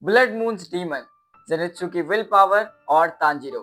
Blood moons demon, Zenitsu की will power और Tanjiro.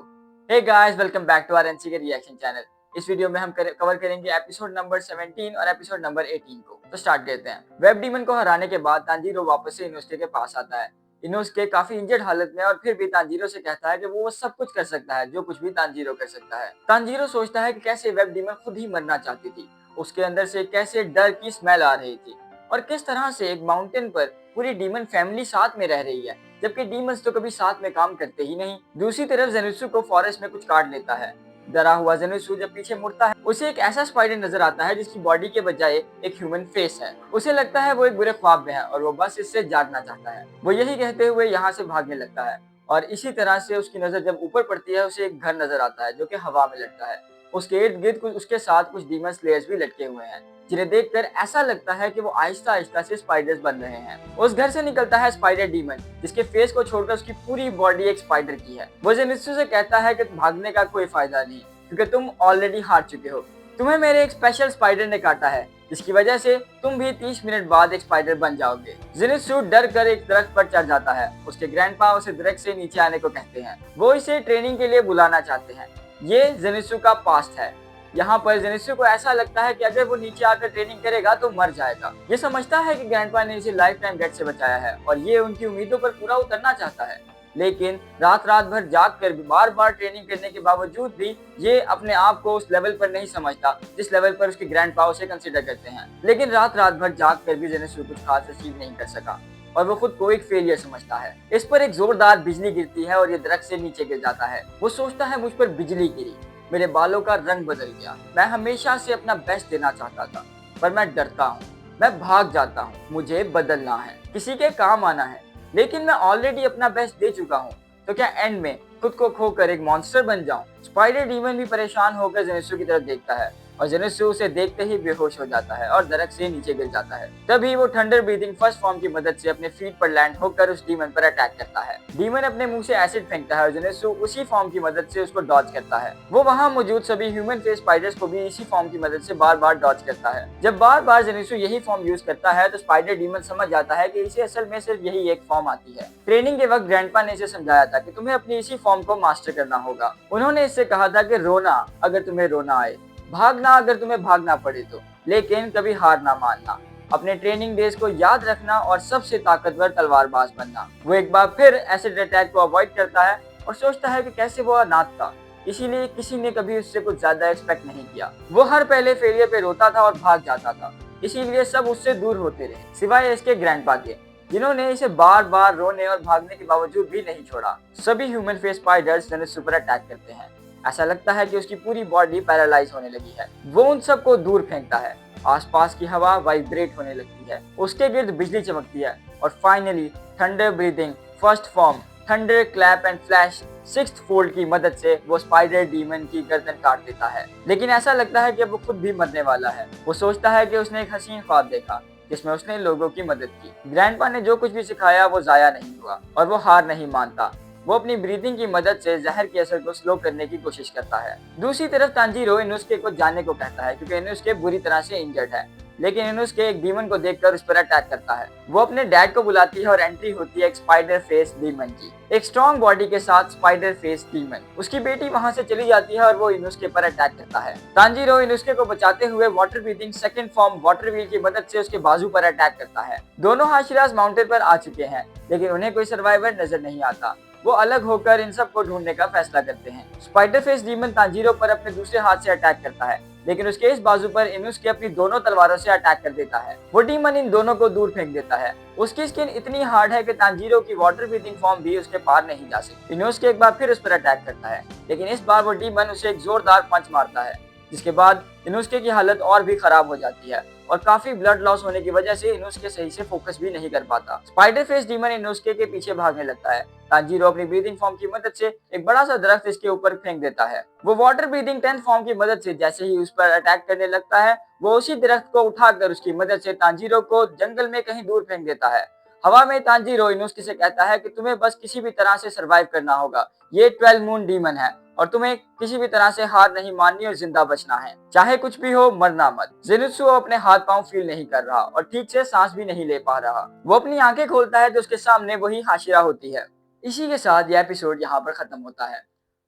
Hey guys, welcome back to our NC के reaction channel. इस video में हम कवर करेंगे एपिसोड नंबर 17 और एपिसोड नंबर 18 को। तो स्टार्ट करते हैं। वेब डीमन को हराने के बाद तांजीरो वापस से इनोस्के के पास आता है। इनोस्के काफी इंजर्ड हालत में और फिर भी तांजीरो से कहता है कि वो सब कुछ कर सकता है जो कुछ भी तांजीरो कर सकता है। तांजीरो सोचता है कि कैसे वेब डीमन खुद ही मरना चाहती थी, उसके अंदर से कैसे डर की स्मेल आ रही थी और किस तरह से एक माउंटेन पर पूरी डीमन फैमिली साथ में रह रही है, जबकि डीमंस तो कभी साथ में काम करते ही नहीं। दूसरी तरफ जेनित्सु को फॉरेस्ट में कुछ काट लेता है। डरा हुआ जेनित्सु जब पीछे मुड़ता है, उसे एक ऐसा स्पाइडर नजर आता है जिसकी बॉडी के बजाय एक ह्यूमन फेस है। उसे लगता है वो एक बुरे ख्वाब में है और वो बस इससे जागना चाहता है। वो यही कहते हुए यहाँ से भागने लगता है और इसी तरह से उसकी नजर जब ऊपर पड़ती है, उसे एक घर नजर आता है जो कि हवा में लटका है। उसके इर्द गिर्द उसके साथ कुछ डीमन स्लेयर्स भी लटके हुए हैं, जिन्हें देखकर ऐसा लगता है कि वो आहिस्ता आहिस्ता से स्पाइडर्स बन रहे हैं। उस घर से निकलता है स्पाइडर डीमन, जिसके फेस को छोड़कर उसकी पूरी बॉडी एक स्पाइडर की है। वो जेनित्सु से कहता है कि भागने का कोई फायदा नहीं, क्योंकि तुम ऑलरेडी हार चुके हो। तुम्हें मेरे एक स्पेशल स्पाइडर ने काटा है, जिसकी वजह से तुम भी 30 मिनट बाद एक स्पाइडर बन जाओगे। जेनित्सु डर कर एक दरख्त पर चढ़ जाता है। उसके ग्रैंडपा उसे दरख्त से नीचे आने को कहते हैं। वो इसे ट्रेनिंग के लिए बुलाना चाहते हैं। ये जेनित्सु का पास्ट है। यहाँ पर जेनित्सु को ऐसा लगता है कि अगर वो नीचे आकर ट्रेनिंग करेगा तो मर जाएगा। ये समझता है कि ग्रैंडपा ने इसे लाइफ टाइम डेथ से बचाया है और ये उनकी उम्मीदों पर पूरा उतरना चाहता है। लेकिन रात रात भर जाग कर बार बार ट्रेनिंग करने के बावजूद भी ये अपने आप को उस लेवल पर नहीं समझता जिस लेवल पर उसके ग्रैंडपा उसे कंसिडर करते हैं। लेकिन रात रात भर जाग कर भी जेनित्सु कुछ खास अचीव नहीं कर सका और वो खुद को एक फेलियर समझता है। इस पर एक जोरदार बिजली गिरती है और ये दरख्त से नीचे गिर जाता है। वो सोचता है मुझ पर बिजली गिरी, मेरे बालों का रंग बदल गया। मैं हमेशा से अपना बेस्ट देना चाहता था, पर मैं डरता हूँ। मैं भाग जाता हूँ। मुझे बदलना है, किसी के काम आना है, लेकिन मैं ऑलरेडी अपना बेस्ट दे चुका हूँ। तो क्या एंड में खुद को खोकर एक मॉन्स्टर बन जाऊं? स्पाइडर डीमन भी परेशान होकर जेनित्सु की तरफ देखता है और जेनित्सु उसे देखते ही बेहोश हो जाता है और दरख्त से नीचे गिर जाता है। तभी वो थंडर ब्रीथिंग फर्स्ट फॉर्म की मदद से अपने फीट पर लैंड होकर उस डीमन पर अटैक करता है। डीमन अपने मुंह से एसिड फेंकता है और जेनित्सु उसी फॉर्म की मदद से उसको डॉज करता है। वो वहां मौजूद सभी ह्यूमन फेस स्पाइडर्स को भी इसी फॉर्म की मदद से बार बार डॉज करता है। जब बार बार जेनित्सु यही फॉर्म यूज करता है तो स्पाइडर डीमन समझ जाता है कि इसे असल में सिर्फ यही एक फॉर्म आती है। ट्रेनिंग के वक्त ग्रैंडपा ने इसे समझाया था कि तुम्हें अपनी इसी फॉर्म को मास्टर करना होगा। उन्होंने इससे कहा था कि रोना अगर तुम्हें रोना आए, भागना अगर तुम्हें भागना पड़े तो, लेकिन कभी हार ना मानना, अपने ट्रेनिंग डेज को याद रखना और सबसे ताकतवर तलवारबाज बनना। वो एक बार फिर एसिड अटैक को अवॉइड करता है और सोचता है कि कैसे वो अनाथ था, इसीलिए किसी ने कभी उससे कुछ ज्यादा एक्सपेक्ट नहीं किया। वो हर पहले फेलियर पे रोता था और भाग जाता था, इसीलिए सब उससे दूर होते रहे, सिवाय इसके ग्रैंडपा के, जिन्होंने इसे बार बार रोने और भागने के बावजूद भी नहीं छोड़ा। सभी ह्यूमन फेस स्पाइडर्स जेनित्सु पर अटैक करते हैं। ऐसा लगता है कि उसकी पूरी बॉडी पैरालाइज होने लगी है। वो उन सबको दूर फेंकता है। आसपास की हवा वाइब्रेट होने लगती है, उसके गिर्द बिजली चमकती है और finally thunder breathing first form thunder clap and flash sixth fold की मदद से वो स्पाइडर डीमन की गर्दन काट देता है। लेकिन ऐसा लगता है कि अब वो खुद भी मरने वाला है। वो सोचता है कि उसने एक हसीन ख्वाब देखा जिसमें उसने लोगों की मदद की। ग्रैंडपा ने जो कुछ भी सिखाया वो जाया नहीं हुआ और वो हार नहीं मानता। वो अपनी ब्रीदिंग की मदद से जहर के असर को स्लो करने की कोशिश करता है। दूसरी तरफ तांजीरो इनुस्के को जाने को कहता है, क्योंकि इनुस्के बुरी तरह से इंजर्ड है। लेकिन इनुस्के एक डीमन को देखकर उस पर अटैक करता है। वो अपने डैड को बुलाती है और एंट्री होती है एक स्पाइडर फेस डीमन की, एक स्ट्रॉन्ग बॉडी के साथ स्पाइडर फेस डीमन। उसकी बेटी वहां से चली जाती है और वो इनुस्के पर अटैक करता है। तांजीरो इनुस्के को बचाते हुए water breathing second form water wheel की मदद से उसके बाजू पर अटैक करता है। दोनों हाशिराज माउंटेन पर आ चुके हैं, लेकिन उन्हें कोई सर्वाइवर नजर नहीं आता। वो अलग होकर इन सब को ढूंढने का फैसला करते हैं। स्पाइडर फेस डीमन तांजीरो पर अपने दूसरे हाथ से अटैक करता है, लेकिन उसके इस बाजू पर इनुस्के अपनी दोनों तलवारों से अटैक कर देता है। वो डीमन इन दोनों को दूर फेंक देता है। उसकी स्किन इतनी हार्ड है कि तांजीरो की वाटर ब्रीथिंग फॉर्म भी उसके पार नहीं जा सकती। इनुस्के एक बार फिर उस पर अटैक करता है, लेकिन इस बार वो डीमन उसे एक जोरदार पंच मारता है, जिसके बाद इनुस्के की हालत और भी खराब हो जाती है और काफी ब्लड लॉस होने की वजह से इनुस्के सही से फोकस भी नहीं कर पाता। स्पाइडर फेस डीमन इनुस्के के पीछे भागने लगता है। तांजीरो अपनी ब्रीदिंग फॉर्म की मदद से एक बड़ा सा दरख्त इसके ऊपर फेंक देता है। वो वाटर ब्रीदिंग 10th फॉर्म की मदद से जैसे ही उस पर अटैक करने लगता है, वो उसी दरख्त को उठाकर उसकी मदद से तांजीरो को जंगल में कहीं दूर फेंक देता है। हवा में तांजीरो इनुस्के से कहता है कि तुम्हें बस किसी भी तरह से सरवाइव करना होगा, ये 12 मून डीमन है और तुम्हें किसी भी तरह से हार नहीं माननी और जिंदा बचना है। चाहे कुछ भी हो, मरना मत। जेनित्सु अपने हाथ पांव फील नहीं कर रहा और ठीक से सांस भी नहीं ले पा रहा। वो अपनी आंखें खोलता है तो उसके सामने वही हाशिरा होती है। इसी के साथ यह एपिसोड यहाँ पर खत्म होता है।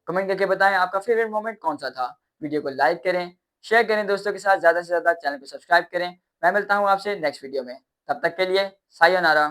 कमेंट करके बताएं आपका फेवरेट मोमेंट कौन सा था। वीडियो को लाइक करें, शेयर करें दोस्तों के साथ, ज्यादा से ज्यादा चैनल को सब्सक्राइब करें। मैं मिलता हूँ आपसे नेक्स्ट वीडियो में, तब तक के लिए सायोनारा।